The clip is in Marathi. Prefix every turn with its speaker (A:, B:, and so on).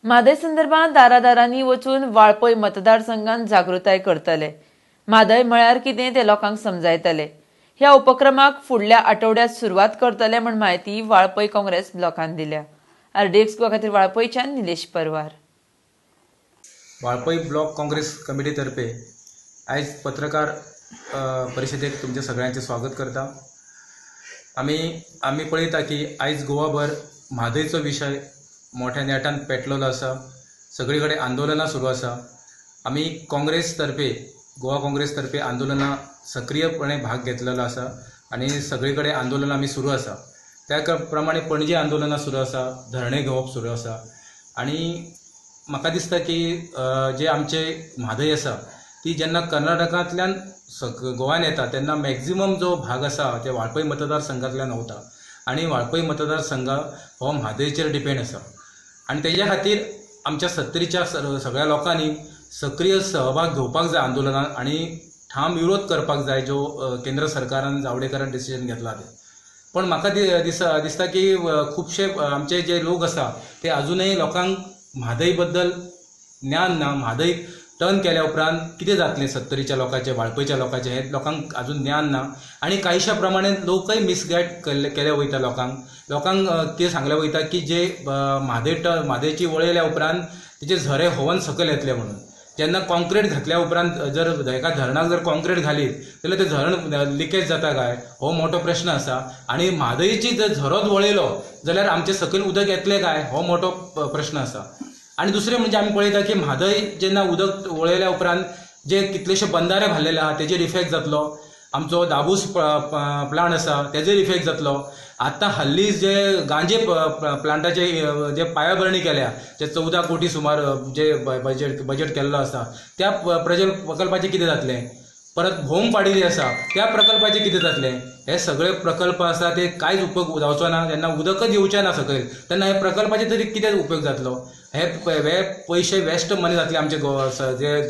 A: म्हादय संदर्भात दारादारांनी वचून वाळपय मतदारसंघात जागृताय करतले। म्हादय म्हळ्यार कितें ते लोकांक समजायतले। ह्या उपक्रमाक फुडल्या आठवड्यात सुरवात करतले म्हण माहिती वाळपय काँग्रेस ब्लॉकान दिल्या। RDX खातीर वाळपयच्यान निलेश परवार।
B: वाळपय ब्लॉक काँग्रेस कमिटी तर्फे आज पत्रकार परिषदेक तुमचे सगळ्यांचे स्वागत करता। आम्ही पळयता की आज गोवाभर म्हादयचो विषय मोठ्या नेटान पेटलेलो आसा। सगळीकडे आंदोलनां सुरू आसा। आम्ही काँग्रेस तर्फे गोवा काँग्रेस तर्फे आंदोलनां सक्रियपणे भाग घेतलेलो आसा आणि सगळीकडे आंदोलनां आमी सुरू आसा। त्या प्रमाणे पणजी आंदोलनां सुरू आसा, धरणे घेवप सुरू आसा आणि म्हाका दिसता की जे आमचे म्हादय आसा ती जेन्ना कर्नाटकांतल्यान गोवान येता तेन्ना मॅक्झिमम जो भाग आसा ते वाळपय मतदारसंघांतल्यान वता आणि वाळपय मतदारसंघ हो म्हादयचेर डिपेंड आसा आणि तेज्या खातीर आमच्या सत्तरीच्या सगळ्या लोकांनी सक्रिय सहभाग घेवपाक जाय आंदोलनात आणि ठाम विरोध करपाक जाय जो केंद्र सरकारान जावडेकरान डिसिजन घेतला ते। पण म्हाका दिसता की खुबशे आमचे जे लोक आसा ते अजूनही लोकांक म्हादय बद्दल ज्ञान ना। म्हादय टर्न केल्या उपरांत कितें जातलें सत्तरीच्या लोकांचे वाळपयच्या लोकांचे हे लोकांक अजून ज्ञान ना आणि काहीशा प्रमाणे लोकय मिसगायड केले वयता। लोकांक कितें सांगले वयता की जे म्हादयची वळयल्या उपरांत तिचे झरे होवन सकयल येतले म्हणून। जेन्ना कॉन्क्रीट घातल्या उपरांत जर एका धरणाक जर कॉन्क्रीट घालीत जाल्यार ते धरण लिकेज जाता काय हो मोठो प्रश्न आसा आणि म्हादयची जर झरोच वळयलो जाल्यार आमचे सकयल उदक येतले काय हो मोठो प्रश्न आसा। आणि दुसरें म्हणजे आमी पळयता की म्हादय जेन्ना उदक वळयल्या उपरांत जे कितलेशे बंधारे बांदलेले आहा तेजेर इफेक्ट जातलो। आमचो दाबूस प्लांट आसा तेजेर इफेक्ट जातलो। आतां हाल्ली जे गांजे प्लांटाचे जे पायाभरणी केल्या जे 14 कोटी सुमार जे बजेट केल्लो आसा त्या प्रकल्पाचे कितें जातलें। परत भोंग पाडिल्ली आसा त्या प्रकल्पाचे कितें जातलें। हे सगळे प्रकल्प आसा ते कांयच उपयोग जावचो ना। जेन्ना उदकच येवचें ना सकयल तेन्ना हे प्रकल्पाचे तरी कितें उपयोग जातलो। हे पयशे वेस्ट मनी जातले आमचे जे